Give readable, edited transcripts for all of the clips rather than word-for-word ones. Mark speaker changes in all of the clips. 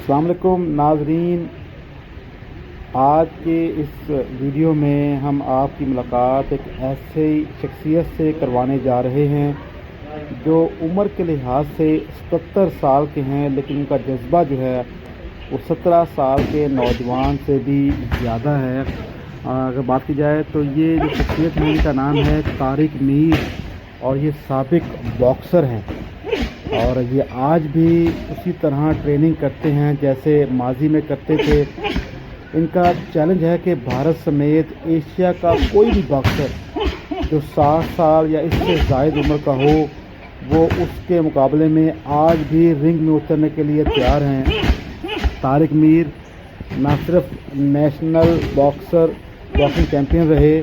Speaker 1: السلام علیکم ناظرین، آج کے اس ویڈیو میں ہم آپ کی ملاقات ایک ایسے شخصیت سے کروانے جا رہے ہیں جو عمر کے لحاظ سے 77 سال کے ہیں، لیکن ان کا جذبہ جو ہے وہ 17 سال کے نوجوان سے بھی زیادہ ہے۔ اگر بات کی جائے تو یہ جو شخصیت ہے ان کا نام ہے طارق میر، اور یہ سابق باکسر ہیں اور یہ آج بھی اسی طرح ٹریننگ کرتے ہیں جیسے ماضی میں کرتے تھے۔ ان کا چیلنج ہے کہ بھارت سمیت ایشیا کا کوئی بھی باکسر جو 60 سال یا اس سے زائد عمر کا ہو وہ اس کے مقابلے میں آج بھی رنگ میں اترنے کے لیے تیار ہیں۔ طارق میر نہ صرف نیشنل باکسنگ چیمپئن رہے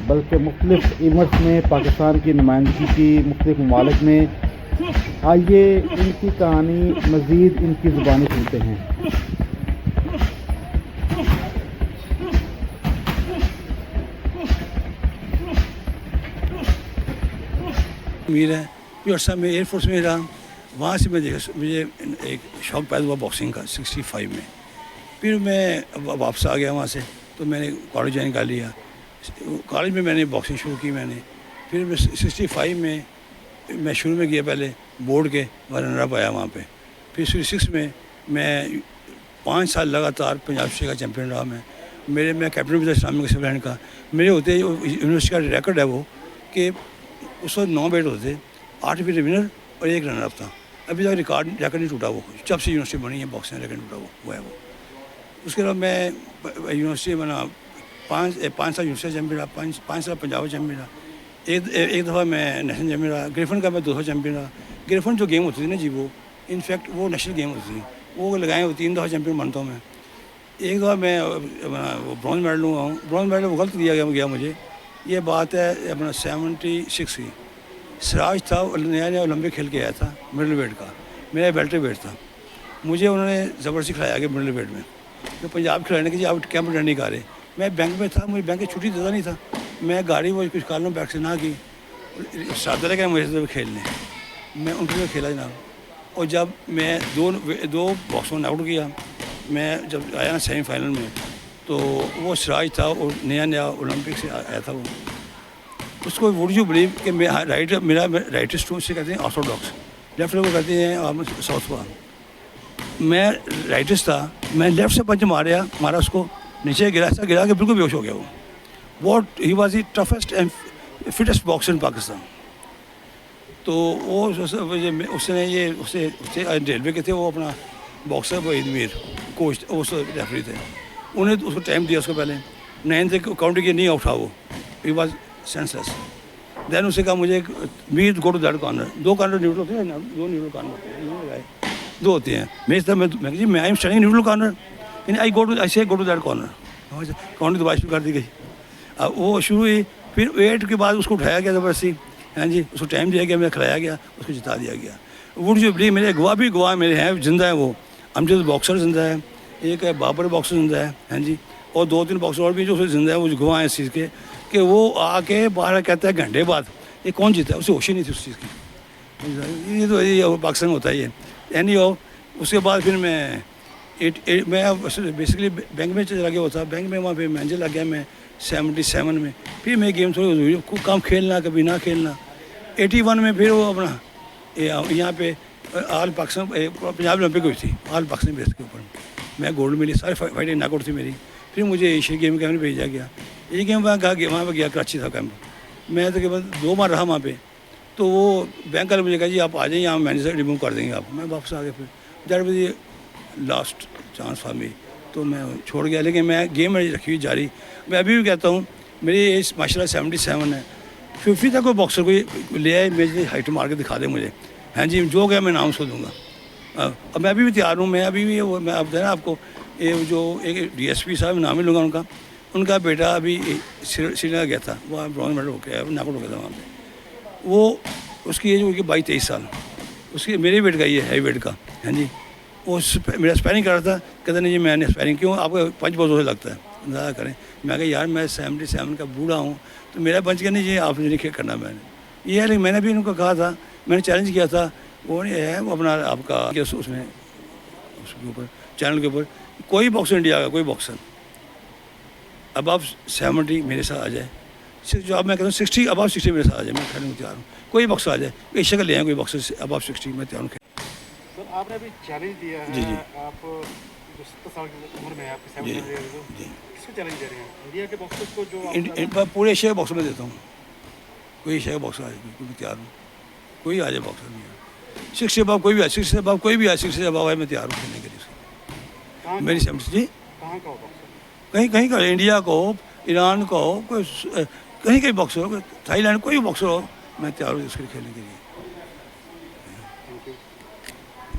Speaker 1: بلکہ مختلف ایونٹس میں پاکستان کی نمائندگی کی مختلف ممالک میں۔ آئیے ان کی کہانی مزید ان کی زبانی سنتے ہیں۔
Speaker 2: میر ہے جو عرصہ میں ایئر فورس میں رہا، وہاں سے مجھے ایک شوق پیدا ہوا باکسنگ کا 65 میں۔ پھر میں واپس آ گیا وہاں سے، تو میں نے کالج جوائن کر لیا۔ کالج میں نے باکسنگ شروع کی میں نے۔ پھر میں 65 میں شروع میں گیا پہلے بورڈ کے رنر اپ آیا وہاں پہ۔ پھر 66 میں 5 سال لگاتار پنجاب اسٹیٹ کا چیمپئن رہا میں کیپٹن بھی تھا اسلامک سول لائن کا۔ میرے ہوتے یونیورسٹی کا ریکارڈ ہے وہ کہ اس وقت 9 بیٹ ہوتے، 8 فٹ ونر اور 1 رنر اپ تھا۔ ابھی تک ریکارڈ نہیں ٹوٹا وہ، جب سے یونیورسٹی بنی ہے باکسنگ ریکارڈ ٹوٹا وہ ہے وہ۔ اس کے علاوہ میں یونیورسٹی بنا 5 سال یونیورسٹی چیمپئن رہا، 5 سال پنجاب چیمپئن رہا۔ ایک دفعہ میں نیشنل چیمپئن رہا۔ گریفن کا میں 2 چیمپئن رہا۔ گریفن جو گیم ہوتی تھی نا جی، وہ انفیکٹ وہ نیشنل گیم ہوتی تھی، وہ لگائے ہوئی 3 دفعہ چیمپئن بنتا ہوں میں۔ ایک دفعہ میں برونز میڈل ہوا ہوں۔ برونز میڈل وہ غلط دیا گیا مجھے، یہ بات ہے اپنا 76 کی۔ سراج تھا نیا اولمپک کھیل کے آیا تھا مڈل ویٹ کا، میرا بیلٹر ویٹ تھا۔ مجھے انہوں نے زبردستی کھلایا گیا مڈل ویٹ میں، تو پنجاب کھلانے کے جی آپ کیمپ اٹینڈ نہیں کر رہے۔ میں بینک میں تھا، مجھے بینک کی چھٹی دیتا نہیں تھا، میں گاڑی وہ کچھ کر لوں بینک سے نہ کی، ساتھ لے کے مجھے سے کھیلنے، میں ان کے لیے کھیلا جناب۔ اور جب میں دو باکسوں نے آؤٹ کیا، میں جب آیا نا سیمی فائنل میں، تو وہ سراج تھا اور نیا اولمپک سے آیا تھا وہ۔ اس کو وڈ یو بلیو کہ میرا رائٹسٹ ہوں، اسے کہتے ہیں آرتھوڈاکس، لیفٹ کو کہتے ہیں ساؤتھ پا۔ میں رائٹسٹ تھا، میں لیفٹ سے پنچ مارا اس کو، نیچے گرا کہ بالکل بے ہوش ہو گیا وہ۔ He was the toughest and fittest boxer in Pakistan. تو وہ اس نے اسے ریلوے کے تھے، وہ اپنا باکسر وحید میر کوچ اس ریفری تھے، انہیں اس کو ٹائم دیا، اس کو پہلے 9 تک کاؤنٹ کیا، نہیں اٹھا وہ، ہی واز سینس لیس۔ دین اسے کہا مجھے میر go to that corner, 2 corner neutral ہوتے ہیں نا، 2 نیوٹرل کارنر 2 ہوتے ہیں۔ میں I am standing neutral corner, I say go to that corner, count دبائی شروع کر دی گئی۔ وہ شروع ہوئی، پھر 8 کے بعد اس کو اٹھایا گیا زبردستی، ہاں جی، اس کو ٹائم دیا گیا، میں کھلایا گیا، اس کو جتا دیا گیا۔ وڈ یو بلیو میرے گواہ میرے ہیں، زندہ ہیں وہ۔ امجد باکسر زندہ ہے، ایک ہے بابر باکسر زندہ ہے، ہاں جی، اور 2-3 باکسر اور بھی جو زندہ ہے، وہ گواہ ہیں اس چیز کے کہ وہ آ کے باہر کہتا ہے گھنٹے بعد یہ کون جیتا ہے، اسے ہوش ہی نہیں تھی اس چیز کی۔ یہ تو یہ پاکستان ہوتا ہی ہے۔ اینی ہو، اس کے بعد پھر میں بیسکلی بینک میں چلا گیا ہوتا، بینک میں وہاں پہ مینیجر لگ گیا میں 77 میں۔ پھر میں گیم تھوڑی ہوئی، کام کھیلنا کبھی نہ کھیلنا۔ 81 میں پھر وہ اپنا یہاں پہ آل پاکستان پنجاب اولمپک ہوئی تھی، آل پاکستان بیس کے اوپر میں گولڈ ملی، ساری فائٹیں ناک آؤٹ تھی میری۔ پھر مجھے ایشین گیم میں بھیجا گیا، ایک گیم وہاں پہ گیا، کراچی تھا کیمپ، میں تو 2 بار رہا وہاں پہ۔ تو وہ بینک والے مجھے کہا جی آپ آ جائیں، یہاں مینیجر ریموو کر دیں گے آپ۔ میں واپس آ گیا، پھر that was the last chance for me, تو میں چھوڑ گیا۔ لیکن میں گیم میں رکھی ہوئی جاری۔ میں ابھی بھی کہتا ہوں میری ایج ماشاء اللہ 77 ہے، 50 تک کوئی باکسر کو لے آئے میری ہائٹ مار کے دکھا دے مجھے، ہاں جی، جو گیا میں نام اس کو دوں گا۔ اب میں ابھی بھی تیار ہوں، میں ابھی بھی میں اب دینا آپ کو جو ایک DSP صاحب نام ہی لوں گا ان کا بیٹا ابھی سری لنکا گیا تھا، وہ برونز میڈل ہو گیا، ناک آؤٹ ہو گیا تھا وہاں پہ۔ وہ اس کی ایج ہوگی 22-23 سال، اس کی میرے ویٹ کا یہ ہائی ویٹ کا، ہاں جی۔ وہ میرا اسپیرنگ کر رہا تھا، کہتے نہیں جی میں نے اسپیرنگ کیوں، آپ کا پنچ بہت زیادہ لگتا ہے، اندازہ کریں۔ میں کہا یار میں 77 کا بوڑھا ہوں، تو میرا پنچ کا نہیں جی آپ نے نہیں کرنا میں نے یہ ہے۔ لیکن میں نے بھی ان کو کہا تھا، میں نے چیلنج کیا تھا، وہ نہیں ہے وہ اپنا آپ کا اس میں اس کے اوپر چینل کے اوپر کوئی باکسر انڈیا کا کوئی باکسر اب آپ 70 میرے ساتھ آ جائے, جو آپ میں کہتا ہوں 60 اب آپ 60 میرے ساتھ آ جائے, میں کھیلنے کو تیار ہوں. کوئی باکسر آ جائے, ایشیا کا لے آئیں کوئی باکسر سے, اب آپ 60 میں تیار ہوں.
Speaker 1: سر آپ نے ابھی چیلنج دیا ہے,
Speaker 2: جی جی
Speaker 1: آپ جو 70 سال کی عمر میں آپ
Speaker 2: جی جی
Speaker 1: کس کو چیلنج دے رہے ہیں؟ انڈیا کے باکسرز کو جو
Speaker 2: پورے ایشیا کے باکسر میں دیتا ہوں. کوئی ایشیا کا باکسر آ جائے میں تیار ہوں, کوئی آ جائے باکسر نہیں. 60 اباب کوئی بھی آئے, 60 سے اباب کوئی بھی آئے, 60 سے اباب آئے, میں تیار ہوں کھیلنے کے لیے. میری سمجھ جی
Speaker 1: کہاں کا ہو باکسر؟
Speaker 2: کہیں کہیں کا, انڈیا کو ہو, ایران کا ہو, کوئی کہیں کہیں باکسر ہو, تھائی لینڈ کوئی بھی باکسر ہو, میں تیار ہوں اس کے کھیلنے کے لیے.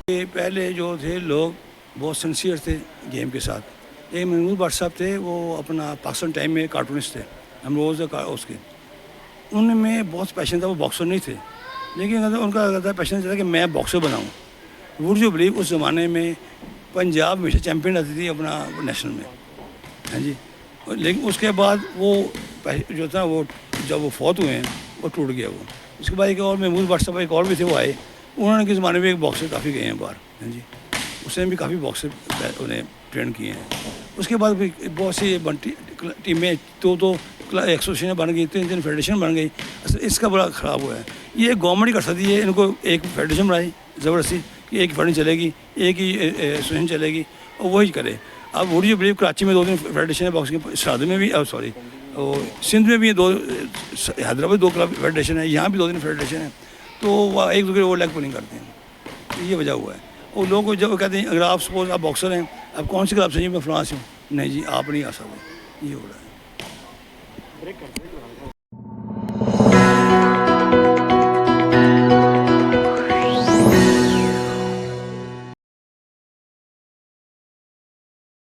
Speaker 2: یہ پہلے جو تھے لوگ بہت سنسیئر تھے گیم کے ساتھ. ایک محمود بٹ صاحب تھے, وہ اپنا پاکستان ٹائم میں کارٹونسٹ تھے, ہم روز اس کے, ان میں بہت پیشن تھا, وہ باکسر نہیں تھے, لیکن ان کا پیشن تھا کہ میں باکسر بناؤں. وڈ یو بلیو اس زمانے میں پنجاب ہمیشہ چیمپئن رہتی تھی اپنا نیشنل میں, ہاں جی. لیکن اس کے بعد وہ جو تھا وہ جب وہ فوت ہوئے ہیں وہ ٹوٹ گیا وہ. اس کے بعد ایک اور محمود بٹ صاحب ایک اور بھی تھے, وہ آئے, انہوں نے کے زمانے میں ایک باکسر کافی گئے ہیں باہر, ہاں جی, اس نے بھی کافی باکسر انہیں ٹرین کیے ہیں. اس کے بعد بھی بہت سی ٹیمیں تو ایسوسیشن بن گئی, 3 فیڈریشن بن گئی. اس کا بڑا خراب ہوا ہے. یہ گورنمنٹ ہی کر سکتی ہے, ان کو ایک فیڈریشن بنائی زبردستی کہ ایک فیڈریشن چلے گی, ایک ہی ایسوسیشن چلے گی, اور وہی کرے. اب وڈ یو بلیو کراچی میں 2 فیڈریشن ہے باکسنگ, شہاد میں بھی, سوری سندھ میں بھی 2, حیدرآباد 2 کلب فیڈریشن ہے, یہاں بھی 2 فیڈریشن ہے. تو وہ ایک دوسرے وہ لیگ پولنگ کرتے ہیں, یہ وجہ ہوا ہے. اور لوگ جب کہتے ہیں اگر آپ سپوز آپ باکسر ہیں, آپ کون سی کلب سے, جی میں فلاں سے ہوں, نہیں جی آپ نہیں آ سکتے, یہ ہو رہا ہے.